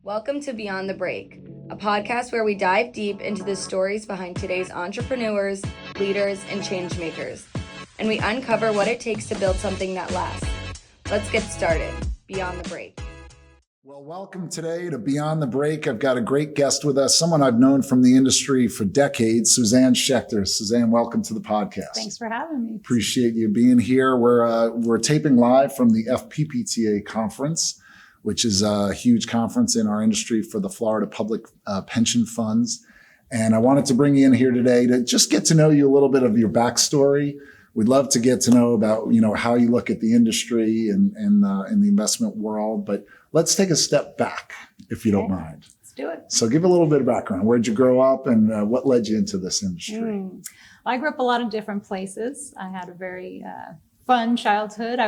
Welcome to Beyond the Break, a podcast where we dive deep into the stories behind today's entrepreneurs, leaders, and change makers, and we uncover what it takes to build something that lasts. Let's get started. Beyond the Break. Well, welcome today to Beyond the Break. I've got a great guest with us, someone I've known from the industry for decades, Suzanne Schechter. Suzanne, welcome to the podcast. Thanks for having me. Appreciate you being here. We're taping live from the FPPTA conference, which is a huge conference in our industry for the Florida Public Pension Funds. And I wanted to bring you in here today to just get to know you a little bit of your backstory. We'd love to get to know about, how you look at the industry and the investment world. But let's take a step back, if you don't mind. Let's do it. So give a little bit of background. Where'd you grow up and what led you into this industry? I grew up a lot of different places. I had a very fun childhood.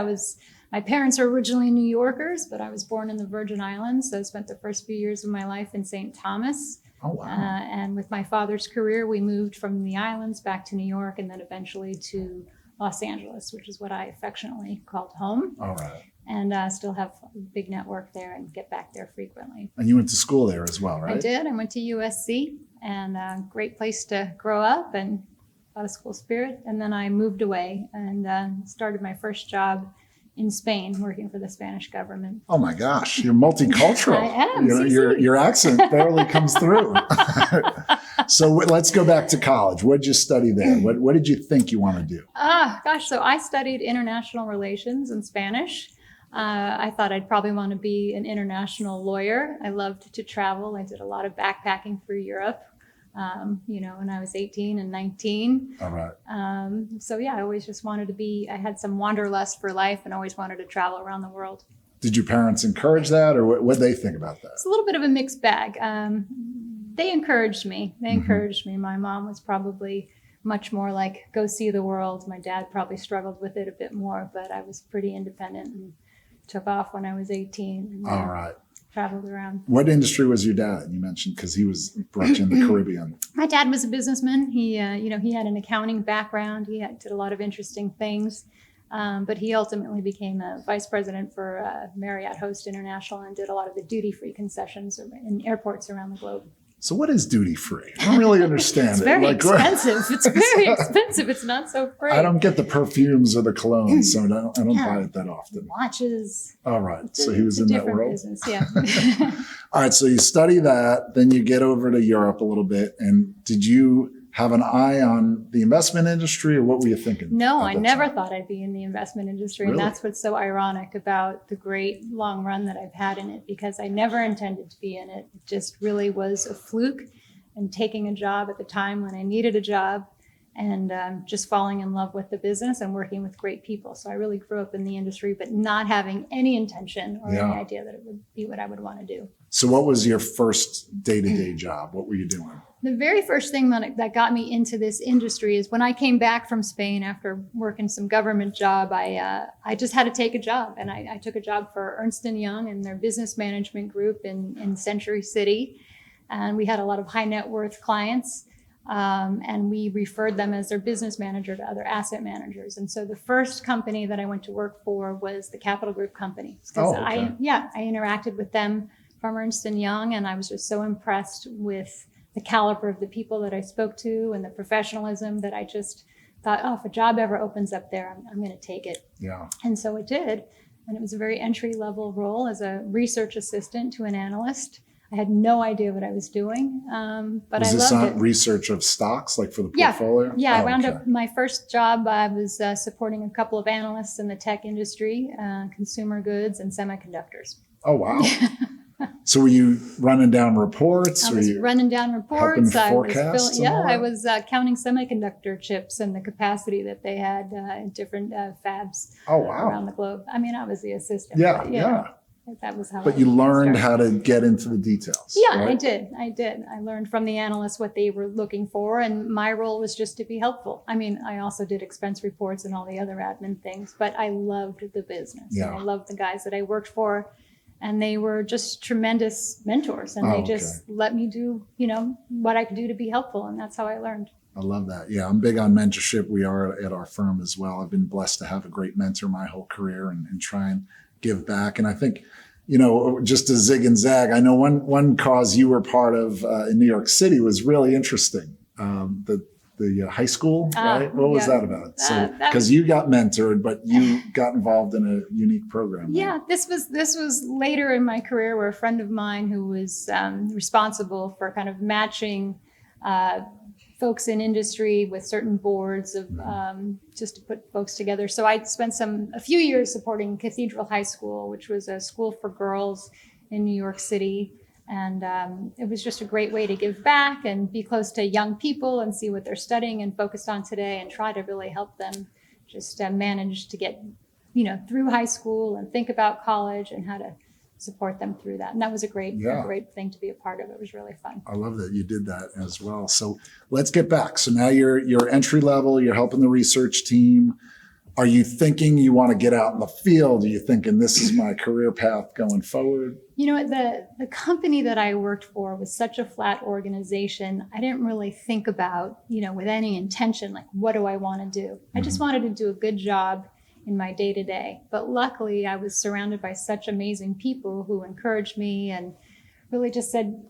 My parents are originally New Yorkers, but I was born in the Virgin Islands. So I spent the first few years of my life in St. Thomas. Oh, wow. And with my father's career, we moved from the islands back to New York and then eventually to Los Angeles, which is what I affectionately called home. All right. And still have a big network there and get back there frequently. And you went to school there as well, right? I did. I went to USC, and a great place to grow up and a lot of school spirit. And then I moved away and started my first job in Spain, working for the Spanish government. Oh my gosh, you're multicultural. I am. Your accent barely comes through. So let's go back to college. What did you study there? What did you think you want to do? So I studied international relations and Spanish. I thought I'd probably want to be an international lawyer. I loved to travel. I did a lot of backpacking through Europe, when I was 18 and 19. All right. I always just wanted to I had some wanderlust for life and always wanted to travel around the world. Did your parents encourage that, or what did they think about that? It's a little bit of a mixed bag. They encouraged me. My mom was probably much more like, go see the world. My dad probably struggled with it a bit more, but I was pretty independent and took off when I was 18. And all right. Traveled around. What industry was your dad? You mentioned because he brought you in the Caribbean. My dad was a businessman. He had an accounting background. He did a lot of interesting things. But he ultimately became a vice president for Marriott Host International and did a lot of the duty-free concessions in airports around the globe. So what is duty-free? I don't really understand It's very expensive. It's very expensive. It's not so free. I don't get the perfumes or the cologne, so I don't buy it that often. Watches. All right. So he was in that world. Business, yeah. All right. So you study that, then you get over to Europe a little bit. And did you have an eye on the investment industry, or what were you thinking? No, I never thought I'd be in the investment industry. Really? And that's what's so ironic about the great long run that I've had in it, because I never intended to be in it. It just really was a fluke and taking a job at the time when I needed a job and just falling in love with the business and working with great people. So I really grew up in the industry, but not having any intention or any idea that it would be what I would want to do. So what was your first day-to-day job? What were you doing? The very first thing that got me into this industry is when I came back from Spain after working some government job, I just had to take a job. And I took a job for Ernst & Young and their business management group in Century City. And we had a lot of high net worth clients. And we referred them as their business manager to other asset managers. And so the first company that I went to work for was the Capital Group company. Because I interacted with them from Ernst & Young, and I was just so impressed with the caliber of the people that I spoke to and the professionalism that I just thought, if a job ever opens up there, I'm going to take it. Yeah. And so it did. And it was a very entry-level role as a research assistant to an analyst. I had no idea what I was doing, but I loved it. Was this not research of stocks, like for the portfolio? Yeah, I wound up, my first job, I was supporting a couple of analysts in the tech industry, consumer goods and semiconductors. Oh, wow. So were you running down reports? I was running down reports. I was counting semiconductor chips and the capacity that they had in different fabs around the globe. I mean, I was the assistant. Yeah. That was how. But you learned how to get into the details. Yeah, right? I did. I learned from the analysts what they were looking for, and my role was just to be helpful. I mean, I also did expense reports and all the other admin things, but I loved the business. Yeah. And I loved the guys that I worked for, and they were just tremendous mentors, and they just let me do, what I could do to be helpful, and that's how I learned. I love that. Yeah, I'm big on mentorship. We are at our firm as well. I've been blessed to have a great mentor my whole career and try and give back. And I think, just to zig and zag, I know one cause you were part of in New York City was really interesting. The high school, right? What was that about? So, because you got mentored, but you got involved in a unique program. Yeah, right? this was later in my career, where a friend of mine who was responsible for kind of matching folks in industry with certain boards of just to put folks together. So I spent a few years supporting Cathedral High School, which was a school for girls in New York City. And it was just a great way to give back and be close to young people and see what they're studying and focused on today, and try to really help them just manage to get, through high school and think about college and how to support them through that. And that was a great thing to be a part of. It was really fun. I love that you did that as well. So let's get back. So now you're entry level, you're helping the research team. Are you thinking you want to get out in the field? Are you thinking this is my career path going forward? The company that I worked for was such a flat organization. I didn't really think about, with any intention, like, what do I want to do? I just wanted to do a good job in my day to day. But luckily, I was surrounded by such amazing people who encouraged me and really just said,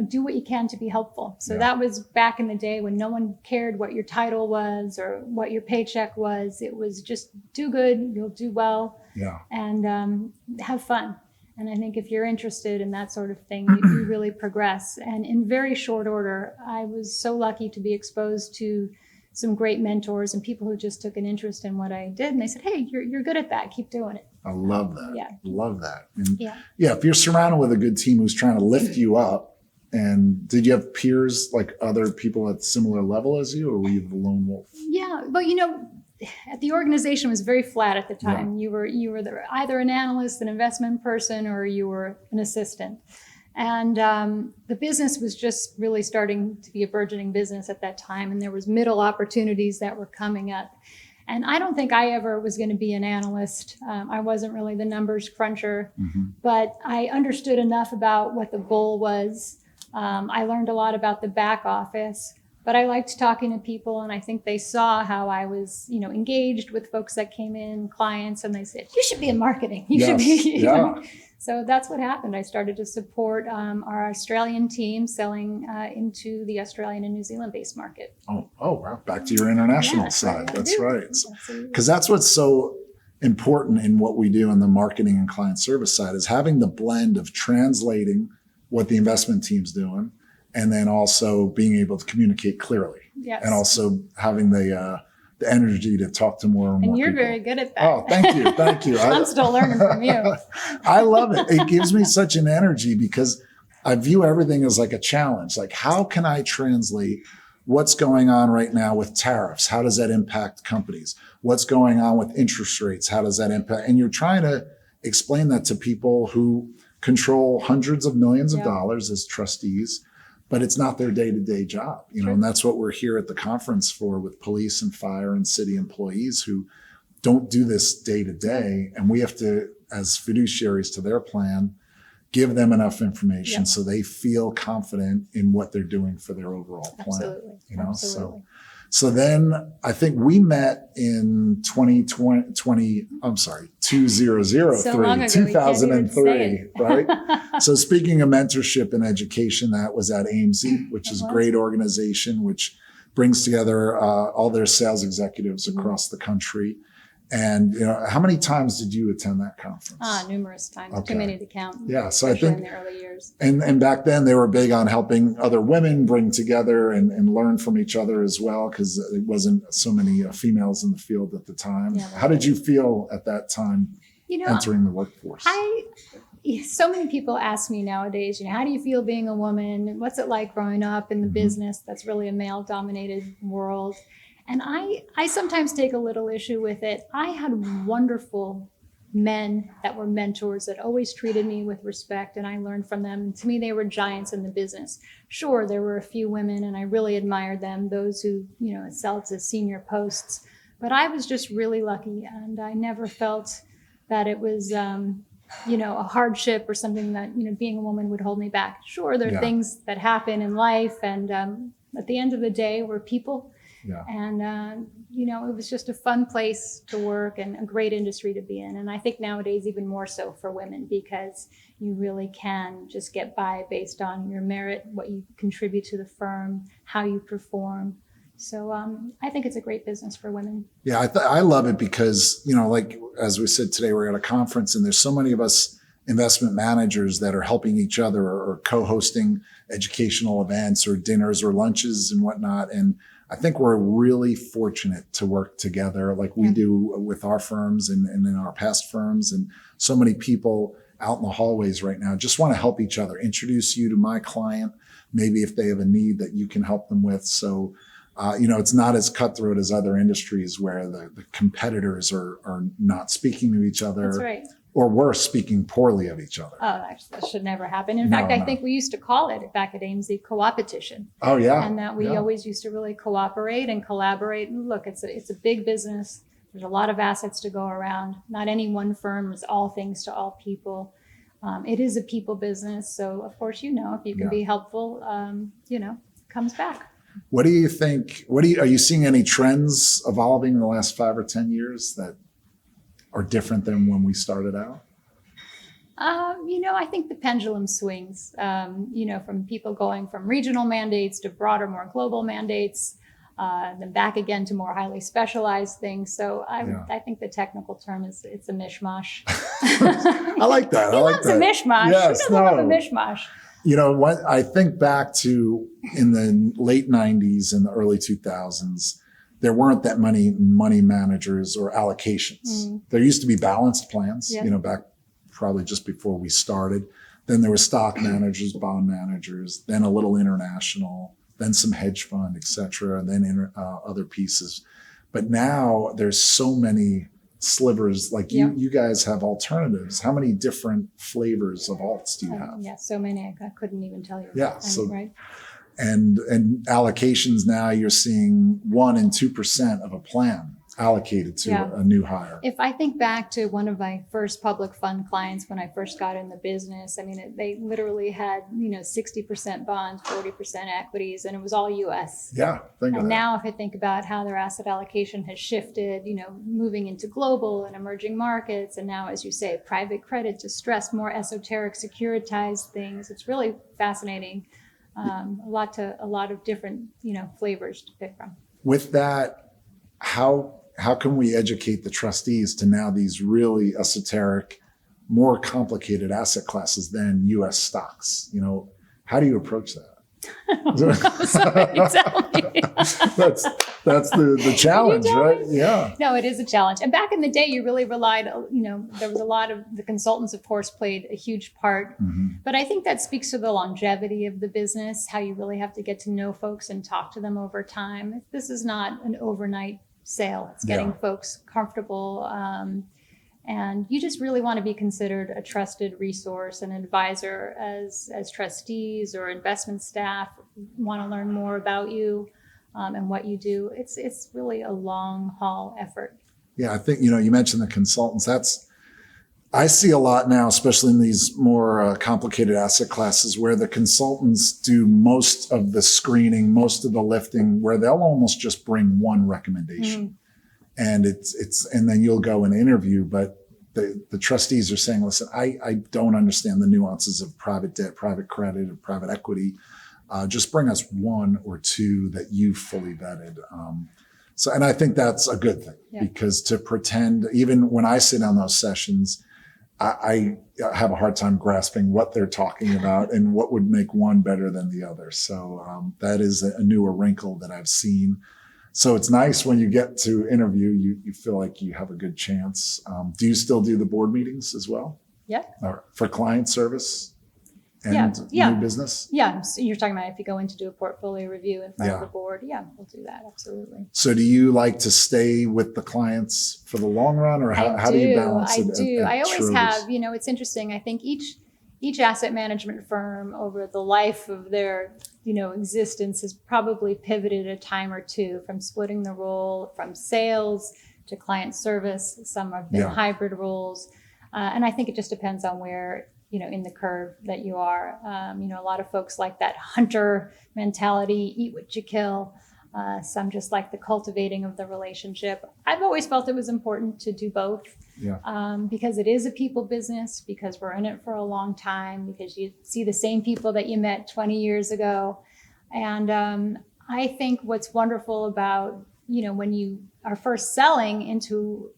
do what you can to be helpful. So that was back in the day when no one cared what your title was or what your paycheck was. It was just do good, you'll do well, and have fun. And I think if you're interested in that sort of thing, you really progress. And in very short order, I was so lucky to be exposed to some great mentors and people who just took an interest in what I did. And they said, hey, you're good at that. Keep doing it. I love that. Yeah. Love that. And if you're surrounded with a good team who's trying to lift you up, and did you have peers, like other people at similar level as you, or were you the lone wolf? Yeah, but the organization was very flat at the time. Yeah. You were either an analyst, an investment person, or you were an assistant. And the business was just really starting to be a burgeoning business at that time. And there was middle opportunities that were coming up. And I don't think I ever was going to be an analyst. I wasn't really the numbers cruncher, but I understood enough about what the goal was. I learned a lot about the back office, but I liked talking to people, and I think they saw how I was, engaged with folks that came in, clients, and they said, you should be in marketing. You should be. So that's what happened. I started to support our Australian team selling into the Australian and New Zealand-based market. Oh, wow. Back to your international side. That's right. Because that's what's so important in what we do on the marketing and client service side, is having the blend of translating what the investment team's doing, and then also being able to communicate clearly. Yes. And also having the energy to talk to more and more And you're people. very good at that. Oh, thank you. Thank you. I'm still learning from you. I love it. It gives me such an energy because I view everything as like a challenge. Like, how can I translate what's going on right now with tariffs? How does that impact companies? What's going on with interest rates? How does that impact? And you're trying to explain that to people who control hundreds of millions of dollars as trustees, but it's not their day-to-day job, and that's what we're here at the conference for, with police and fire and city employees who don't do this day to day. And we have to, as fiduciaries to their plan, give them enough information so they feel confident in what they're doing for their overall plan. Absolutely. So then I think we met in 2003, So long ago, 2003, right? So speaking of mentorship and education, that was at AMZ, which is a great organization, which brings together all their sales executives across the country. And how many times did you attend that conference? Numerous times. Too many to count. Yeah, so I think in the early years. And back then they were big on helping other women bring together and learn from each other as well, because it wasn't so many females in the field at the time. Yeah, how did you feel at that time entering the workforce? So many people ask me nowadays, how do you feel being a woman? What's it like growing up in the business that's really a male-dominated world? And I sometimes take a little issue with it. I had wonderful men that were mentors that always treated me with respect, and I learned from them. And to me, they were giants in the business. Sure, there were a few women, and I really admired them, those who, excelled to senior posts. But I was just really lucky, and I never felt that it was, a hardship or something that, being a woman would hold me back. Sure, there are things that happen in life, and at the end of the day, we're people. Yeah. And, it was just a fun place to work and a great industry to be in. And I think nowadays even more so for women, because you really can just get by based on your merit, what you contribute to the firm, how you perform. So I think it's a great business for women. Yeah, I love it because, like as we said today, we're at a conference and there's so many of us investment managers that are helping each other or co-hosting educational events or dinners or lunches and whatnot. And I think we're really fortunate to work together like we do with our firms and in our past firms. And so many people out in the hallways right now just want to help each other, introduce you to my client, maybe if they have a need that you can help them with. So, it's not as cutthroat as other industries where the competitors are not speaking to each other. That's right. Or worse, speaking poorly of each other. Oh, that should never happen. In fact, I think we used to call it back at AIMSy co-opetition. Oh, yeah. And that we always used to really cooperate and collaborate. And look, it's a big business. There's a lot of assets to go around. Not any one firm is all things to all people. It is a people business. So, of course, if you can be helpful, comes back. What do you think? Are you seeing any trends evolving in the last 5 or 10 years that are different than when we started out? I think the pendulum swings, from people going from regional mandates to broader, more global mandates, then back again to more highly specialized things. So I think the technical term it's a mishmash. I like that. He loves a mishmash. Yes, Who doesn't love a mishmash? What I think back to in the late 90s and the early 2000s, there weren't that many money managers or allocations. There used to be balanced plans, back probably just before we started. Then there were stock managers, bond managers, then a little international, then some hedge fund, et cetera, and then other pieces. But now there's so many slivers. Like you guys have alternatives. How many different flavors of alts do you have? Yeah, so many. I couldn't even tell you. Yeah, right. And allocations now you're seeing 1% and 2% of a plan allocated to a new hire. If I think back to one of my first public fund clients when I first got in the business, they literally had 60% bonds, 40% equities, and it was all U.S. Yeah, and now if I think about how their asset allocation has shifted, moving into global and emerging markets, and now, as you say, private credit, distress, more esoteric, securitized things. It's really fascinating. A lot of different flavors to pick from. With that, how can we educate the trustees to now these really esoteric, more complicated asset classes than U.S. stocks? How do you approach that? Sorry, tell me. that's the challenge, right? Me? Yeah. No, it is a challenge. And back in the day, you really relied, there was a lot of the consultants, of course, played a huge part. Mm-hmm. But I think that speaks to the longevity of the business, how you really have to get to know folks and talk to them over time. This is not an overnight sale. It's getting folks comfortable. And you just really want to be considered a trusted resource, an advisor as trustees or investment staff want to learn more about you and what you do. It's really a long haul effort. Yeah, I think, you mentioned the consultants. I see a lot now, especially in these more complicated asset classes where the consultants do most of the screening, most of the lifting, where they'll almost just bring one recommendation. And and then you'll go and interview, but the trustees are saying, listen, I don't understand the nuances of private debt, private credit, or private equity. Just bring us one or two that you fully vetted. And I think that's a good thing because to pretend, even when I sit on those sessions, I have a hard time grasping what they're talking about and what would make one better than the other. So that is a newer wrinkle that I've seen. So it's nice when you get to interview, you feel like you have a good chance. Do you still do the board meetings as well? Yeah. For client service and new business? Yeah. So you're talking about if you go in to do a portfolio review in front of the board. Yeah, we'll do that. Absolutely. So do you like to stay with the clients for the long run or how do you balance it? I do. I always have. It's interesting. I think each asset management firm over the life of their existence has probably pivoted a time or two from splitting the role from sales to client service. Some have been hybrid roles. And I think it just depends on where, in the curve that you are. A lot of folks like that hunter mentality, eat what you kill. Some just like the cultivating of the relationship. I've always felt it was important to do both. Because it is a people business, because we're in it for a long time, because you see the same people that you met 20 years ago. And I think what's wonderful about, when you are first selling into,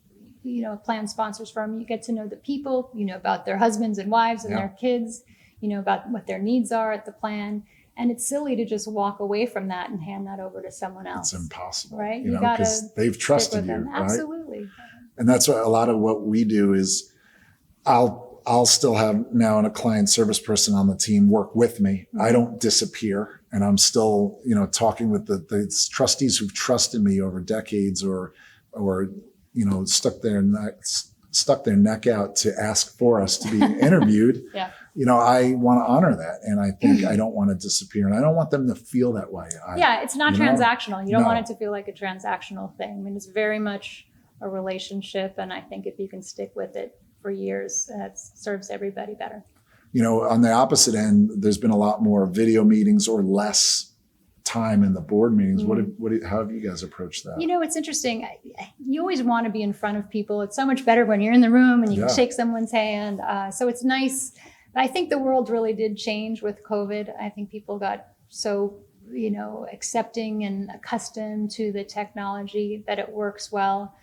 a plan sponsors firm, you get to know the people, about their husbands and wives and their kids, about what their needs are at the plan. And it's silly to just walk away from that and hand that over to someone else. It's impossible, right? You know, because they've trusted you, right? Absolutely. And that's what a lot of what we do is I'll still have now a client service person on the team work with me. I don't disappear, and I'm still, talking with the trustees who've trusted me over decades or stuck their neck out to ask for us to be interviewed. I want to honor that. And I think I don't want to disappear, and I don't want them to feel that way. It's not transactional. You don't want it to feel like a transactional thing. I mean, it's very much a relationship. And I think if you can stick with it for years, that serves everybody better. On the opposite end, there's been a lot more video meetings or less time in the board meetings. How have you guys approached that? It's interesting. You always want to be in front of people. It's so much better when you're in the room and you can shake someone's hand. So it's nice. I think the world really did change with COVID. I think people got so, accepting and accustomed to the technology that it works well.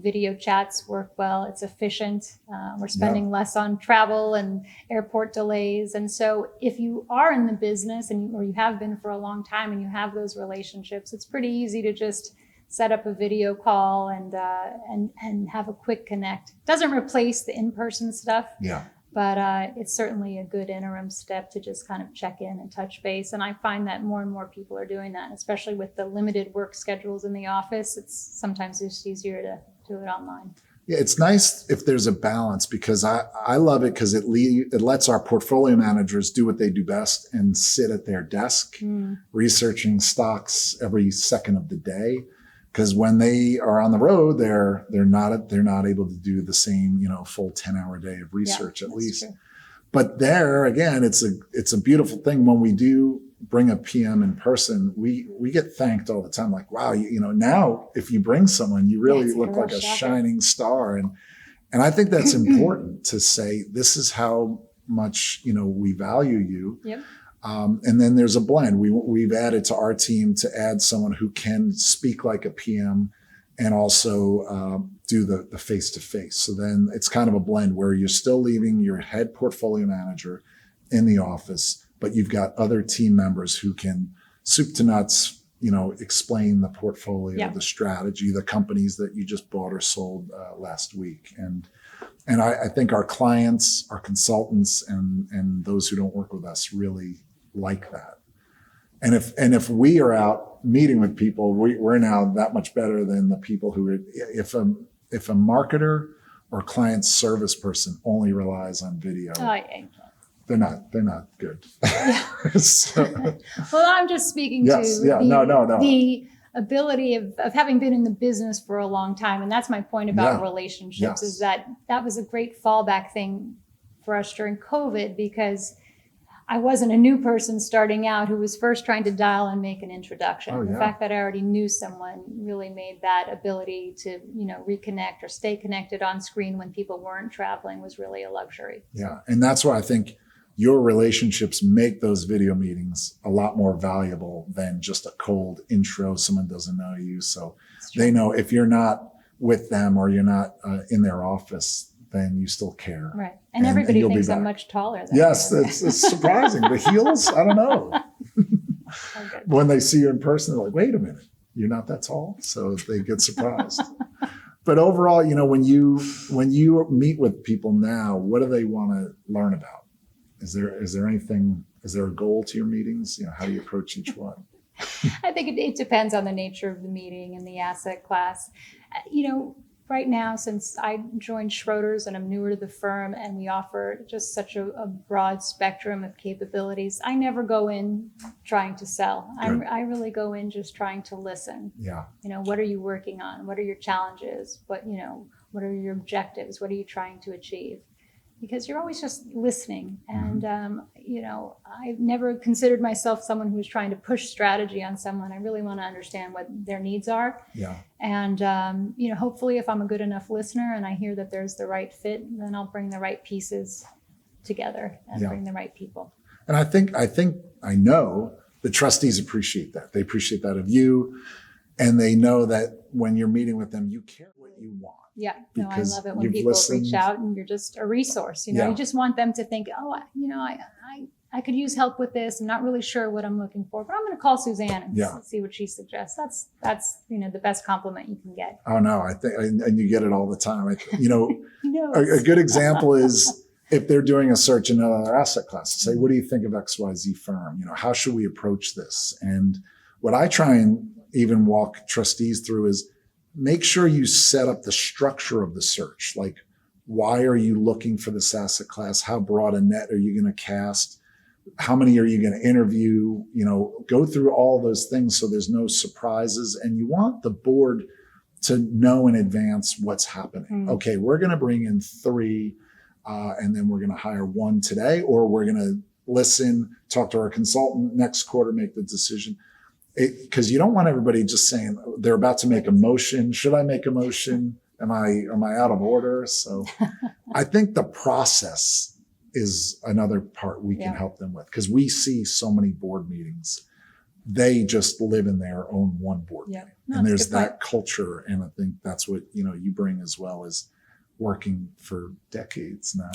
Video chats work well. It's efficient. We're spending less on travel and airport delays. And so if you are in the business or you have been for a long time and you have those relationships, it's pretty easy to just set up a video call and have a quick connect. It doesn't replace the in-person stuff. But it's certainly a good interim step to just kind of check in and touch base. And I find that more and more people are doing that, especially with the limited work schedules in the office. It's sometimes just easier to do it online. Yeah, it's nice if there's a balance, because I love it because it lets our portfolio managers do what they do best and sit at their desk researching stocks every second of the day. Because when they are on the road, they're not able to do the same, full 10-hour day of research at least. True. But there again, it's a beautiful thing when we do bring a PM in person. We get thanked all the time, like, wow, now if you bring someone, you really look like a shining star, and I think that's important to say. This is how much we value you. Yep. And then there's a blend. We've added to our team to add someone who can speak like a PM and also do the face-to-face. So then it's kind of a blend where you're still leaving your head portfolio manager in the office, but you've got other team members who can soup to nuts, explain the portfolio, the strategy, the companies that you just bought or sold last week. And I think our clients, our consultants, and those who don't work with us really like that. And if we are out meeting with people, we're now that much better than the people who are, if a marketer or client service person only relies on video, they're not good. Well, I'm just speaking to the ability of having been in the business for a long time. And that's my point about relationships, is that was a great fallback thing for us during COVID, because I wasn't a new person starting out who was first trying to dial and make an introduction. The fact that I already knew someone really made that ability to, reconnect or stay connected on screen when people weren't traveling was really a luxury. Yeah. And that's why I think your relationships make those video meetings a lot more valuable than just a cold intro. Someone doesn't know you. So they know if you're not with them or you're not in their office, then you still care. Right. And everybody thinks I'm much taller than it's surprising. The heels, I don't know. When they see you in person, they're like, wait a minute, you're not that tall? So they get surprised. But overall, when you meet with people now, what do they want to learn about? Is there anything, is there a goal to your meetings? How do you approach each one? I think it depends on the nature of the meeting and the asset class. Right now, since I joined Schroders and I'm newer to the firm and we offer just such a broad spectrum of capabilities, I never go in trying to sell. I really go in just trying to listen. Yeah. What are you working on? What are your challenges? What are your objectives? What are you trying to achieve? because you're always just listening. And, I've never considered myself someone who's trying to push strategy on someone. I really want to understand what their needs are. Yeah. And, hopefully if I'm a good enough listener and I hear that there's the right fit, then I'll bring the right pieces together and bring the right people. And I know the trustees appreciate that. They appreciate that of you. And they know that when you're meeting with them, you care what you want. Yeah, no, I Because love it when you've people listened. reach out and you're just a resource. You Yeah. just want them to think, I could use help with this. I'm not really sure what I'm looking for, but I'm going to call Suzanne and see what she suggests. That's the best compliment you can get. Oh no, I think, and you get it all the time. Who knows? A good example is if they're doing a search in another asset class, say, what do you think of XYZ firm? How should we approach this? And what I try and even walk trustees through is make sure you set up the structure of the search. Like, why are you looking for this asset class? How broad a net are you going to cast? How many are you going to interview? Go through all those things so there's no surprises. And you want the board to know in advance what's happening. Okay, we're going to bring in 3, and then we're going to hire 1 today, or we're going to listen, talk to our consultant next quarter, make the decision. Because you don't want everybody just saying they're about to make a motion. Should I make a motion? Am I out of order? So I think the process is another part we can help them with, because we see so many board meetings. They just live in their own one board meeting. And there's that culture. And I think that's what, you bring as well as working for decades now.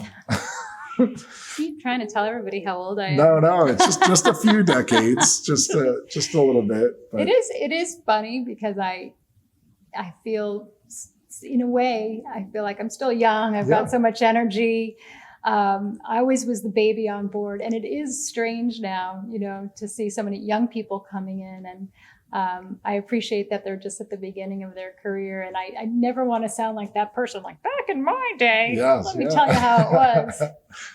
Keep trying to tell everybody how old I am. No, it's just a few decades, just a little bit. But. It is funny because I feel, in a way, I feel like I'm still young. I've got so much energy. I always was the baby on board, and it is strange now, to see so many young people coming in, and I appreciate that they're just at the beginning of their career, and I never want to sound like that person, like back in my day. Let me tell you how it was.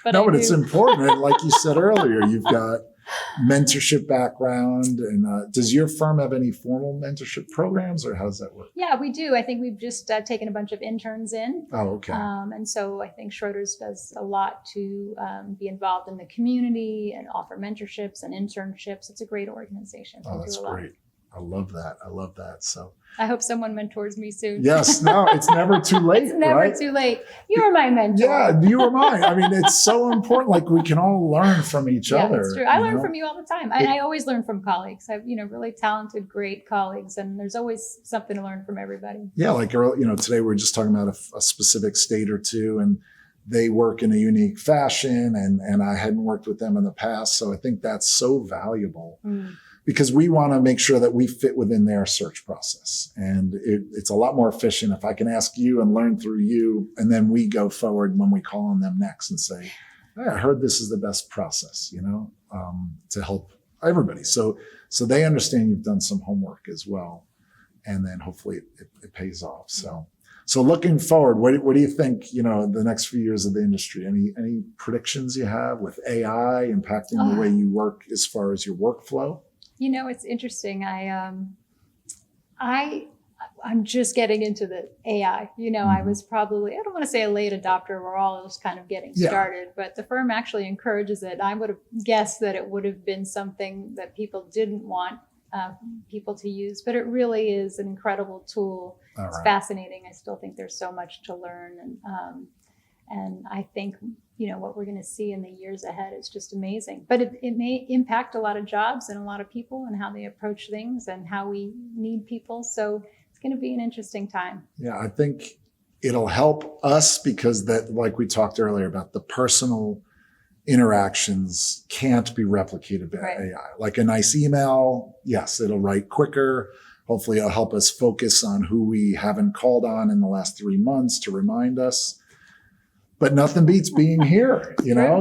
But it's important. And like you said earlier, you've got mentorship background. And does your firm have any formal mentorship programs, or how does that work? Yeah, we do. I think we've just taken a bunch of interns in. Oh, okay. And so I think Schroeder's does a lot to be involved in the community and offer mentorships and internships. It's a great organization. Oh, that's great. I love that. So I hope someone mentors me soon. Yes, no, it's never too late. It's never too late. You were my mentor. Yeah, you were mine. I mean, it's so important. Like, we can all learn from each other. That's true. I learn from you all the time. I always learn from colleagues. I have, really talented, great colleagues, and there's always something to learn from everybody. Yeah, like, today we're just talking about a specific state or two, and they work in a unique fashion, and I hadn't worked with them in the past. So I think that's so valuable. Because we want to make sure that we fit within their search process. And it's a lot more efficient if I can ask you and learn through you, and then we go forward when we call on them next and say, hey, I heard this is the best process, to help everybody. So they understand you've done some homework as well. And then hopefully it pays off. So looking forward, what do you think, the next few years of the industry? Any predictions you have with AI impacting the way you work as far as your workflow? It's interesting. I'm just getting into the AI. I was probably, I don't want to say a late adopter. We're all just kind of getting started, but the firm actually encourages it. I would have guessed that it would have been something that people didn't want people to use, but it really is an incredible tool. It's fascinating. I still think there's so much to learn. And I think, what we're going to see in the years ahead is just amazing. But it may impact a lot of jobs and a lot of people and how they approach things and how we need people. So it's going to be an interesting time. Yeah, I think it'll help us because that, like we talked earlier about, the personal interactions can't be replicated by AI. Like a nice email, yes, it'll write quicker. Hopefully it'll help us focus on who we haven't called on in the last 3 months to remind us. But nothing beats being here,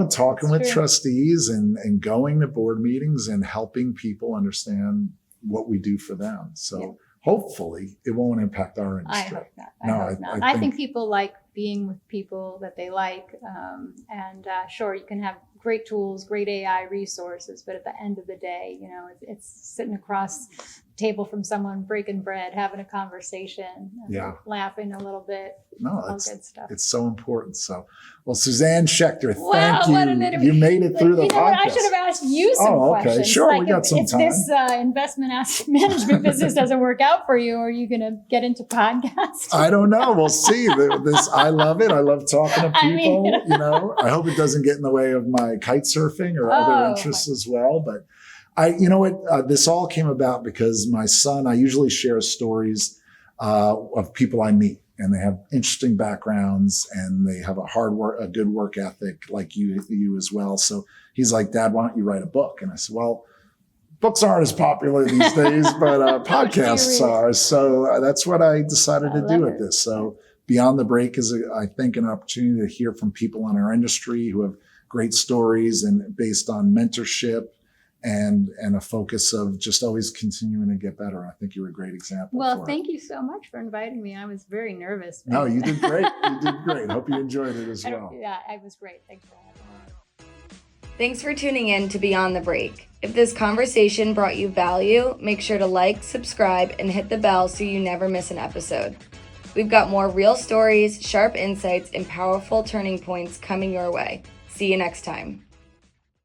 talking with trustees and going to board meetings and helping people understand what we do for them. So hopefully it won't impact our industry. I hope not. I hope not. I think people like being with people that they like. Sure, you can have great tools, great AI resources, but at the end of the day, it's sitting across the table from someone, breaking bread, having a conversation, laughing a little bit. No, all good stuff. It's so important. So, well, Suzanne Schechter, Wow, thank what an you. interview. You made it through the You know what? podcast. I should have asked you some questions. Okay, sure. We got some if time. this investment asset management business doesn't work out for you, are you going to get into podcasts? I don't know. We'll see. I love it. I love talking to people. I hope it doesn't get in the way of my kite surfing or other interests as well. But this all came about because my son, I usually share stories of people I meet, and they have interesting backgrounds and they have a good work ethic like you as well. So he's like, Dad, why don't you write a book? And I said, well, books aren't as popular these days, but podcasts are. So that's what I decided to do with this. So Beyond the Break is, I think, an opportunity to hear from people in our industry who have great stories and based on mentorship and a focus of just always continuing to get better. I think you were a great example. Well, thank you so much for inviting me. I was very nervous. No, you did great. You did great. Hope you enjoyed it as well. Yeah, it was great. Thanks for having me. Thanks for tuning in to Beyond the Break. If this conversation brought you value, make sure to like, subscribe, and hit the bell so you never miss an episode. We've got more real stories, sharp insights, and powerful turning points coming your way. See you next time.